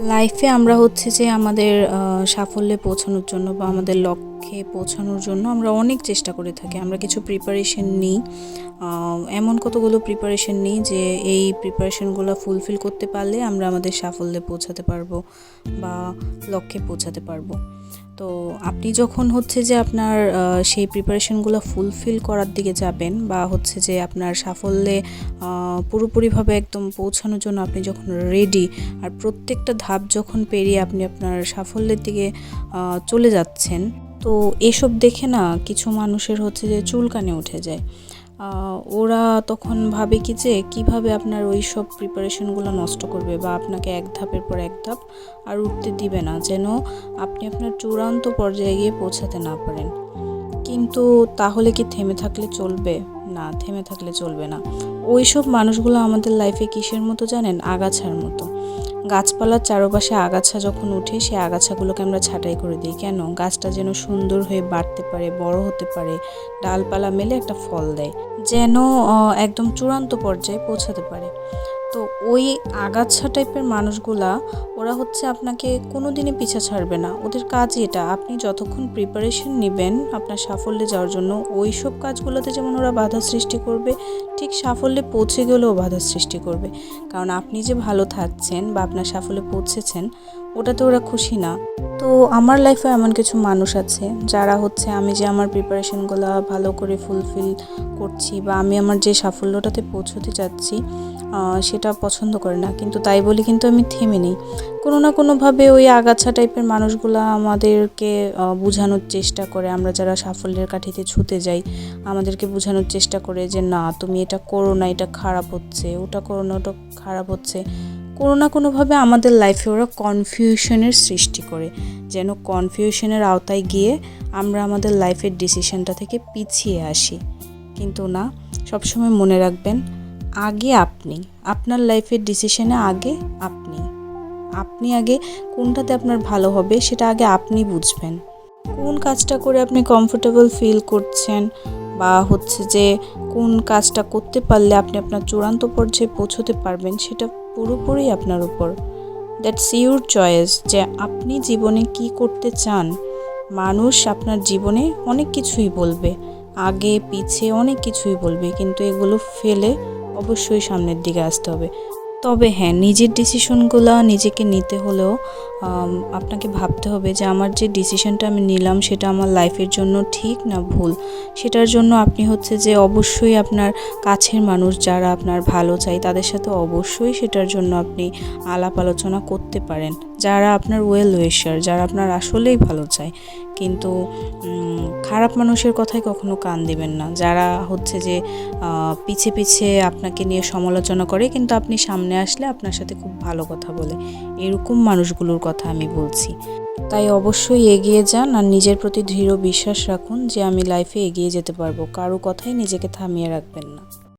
লাইফে আমরা হচ্ছে যে আমাদের সাফল্যে পৌঁছানোর জন্য বা আমাদের লক্ষ্যে পৌঁছানোর জন্য আমরা অনেক চেষ্টা করে থাকি। আমরা কিছু প্রিপারেশন নিই, এমন কতগুলো প্রিপারেশন নিই যে এই প্রিপারেশনগুলো ফুলফিল করতে পারলে আমরা আমাদের সাফল্যে পৌঁছাতে পারবো বা লক্ষ্যে পৌঁছাতে পারবো। তো আপনি যখন হচ্ছে যে আপনার সেই প্রিপারেশনগুলো ফুলফিল করার দিকে যাবেন বা হচ্ছে যে আপনার সাফল্যে পুরোপুরিভাবে একদম পৌঁছানোর জন্য আপনি যখন রেডি, আর প্রত্যেকটা ধাপ যখন পেরিয়ে আপনি আপনার সাফল্যের দিকে চলে যাচ্ছেন, তো এসব দেখে না কিছু মানুষের হচ্ছে যে চুলকানি উঠে যায়। ওরা তখন ভাবে কি যে কিভাবে আপনার ওই সব প্রিপারেশনগুলো নষ্ট করবে বা আপনাকে এক ধাপের পর এক ধাপ আর উঠতে দিবে না, যেন আপনি আপনার চূড়ান্ত পর্যায়ে গিয়ে পৌঁছাতে না পারেন। কিন্তু তাহলে কি থেমে থাকলে চলবে? না, থেমে থাকলে চলবে না। ওই সব মানুষগুলো আমাদের লাইফে কিসের মতো জানেন? আগাছার মতো। গাছপালার চারপাশে আগাছা যখন উঠে, সেই আগাছাগুলোকে আমরা ছাঁটাই করে দিই। কেন? গাছটা যেন সুন্দর হয়ে বাড়তে পারে, বড় হতে পারে, ডালপালা মেলে একটা ফল দেয়, যেন একদম চূড়ান্ত পর্যায়ে পৌঁছাতে পারে। তো ওই আগাছা টাইপের মানুষগুলা, ওরা হচ্ছে আপনাকে কোনো দিনই পিছা ছাড়বে না। ওদের কাজই এটা। আপনি যতক্ষণ প্রিপারেশন নেবেন আপনার সাফল্যে যাওয়ার জন্য, ওই সব কাজগুলোতে যেমন ওরা বাধা সৃষ্টি করবে, ঠিক সাফল্যে পৌঁছে গেলেও বাধা সৃষ্টি করবে। কারণ আপনি যে ভালো থাকছেন বা আপনার সাফল্যে পৌঁছেছেন, ওটাতে ওরা খুশি না। তো আমার লাইফে এমন কিছু মানুষ আছে যারা হচ্ছে আমি যে আমার প্রিপারেশনগুলো ভালো করে ফুলফিল করছি বা আমি আমার যে সাফল্যটাতে পৌঁছতে চাচ্ছি সেটা পছন্দ করে না। কিন্তু তাই বলি কিন্তু আমি থেমে নেই। কোনো না কোনোভাবে ওই আগাছা টাইপের মানুষগুলো আমাদেরকে বোঝানোর চেষ্টা করে। আমরা যারা সাফল্যের কাঠিতে ছুতে যাই, আমাদেরকে বোঝানোর চেষ্টা করে যে না, তুমি এটা করো না, এটা খারাপ হচ্ছে, ওটা করো না, ওটা খারাপ হচ্ছে। কোনো না কোনোভাবে আমাদের লাইফে ওরা কনফিউশনের সৃষ্টি করে, যেন কনফিউশনের আওতায় গিয়ে আমরা আমাদের লাইফের ডিসিশনটা থেকে পিছিয়ে আসি। কিন্তু না, সবসময় মনে রাখবেন, আগে আপনি, আপনার লাইফের ডিসিশনে আগে আপনি আপনি আগে কোনটাতে আপনার ভালো হবে সেটা আগে আপনি বুঝবেন। কোন কাজটা করে আপনি কমফোর্টেবল ফিল করছেন বা হচ্ছে যে কোন কাজটা করতে পারলে আপনি আপনার চূড়ান্ত পর্যায়ে পৌঁছতে পারবেন, সেটা পুরোপুরি আপনার উপর। দ্যাটস ইউর চয়েস, যে আপনি জীবনে কি করতে চান। মানুষ আপনার জীবনে অনেক কিছুই বলবে, আগে পিছে অনেক কিছুই বলবে, কিন্তু এগুলো ফেলে অবশ্যই সামনের দিকে আসতে হবে। তবে হ্যাঁ, নিজের ডিসিশনগুলো নিজেকে নিতে হলেও আপনাকে ভাবতে হবে যে আমার যে ডিসিশনটা আমি নিলাম সেটা আমার লাইফের জন্য ঠিক না ভুল। সেটার জন্য আপনি হচ্ছে যে অবশ্যই আপনার কাছের মানুষ যারা আপনার ভালো চায় তাদের সাথে অবশ্যই সেটার জন্য আপনি আলাপ আলোচনা করতে পারেন, যারা আপনার ওয়েল উইশার, যারা আপনার আসলেই ভালো চায়। কিন্তু খারাপ মানুষের কথায় কখনো কান দিবেন না, যারা হচ্ছে যে পিছে পিছে আপনাকে নিয়ে সমালোচনা করে কিন্তু আপনি সামনে আসলে আপনার সাথে খুব ভালো কথা বলে। এরকম মানুষগুলোর কথা আমি বলছি। তাই অবশ্যই এগিয়ে যান আর নিজের প্রতি দৃঢ় বিশ্বাস রাখুন যে আমি লাইফে এগিয়ে যেতে পারবো। কারো কথাই নিজেকে থামিয়ে রাখবেন না।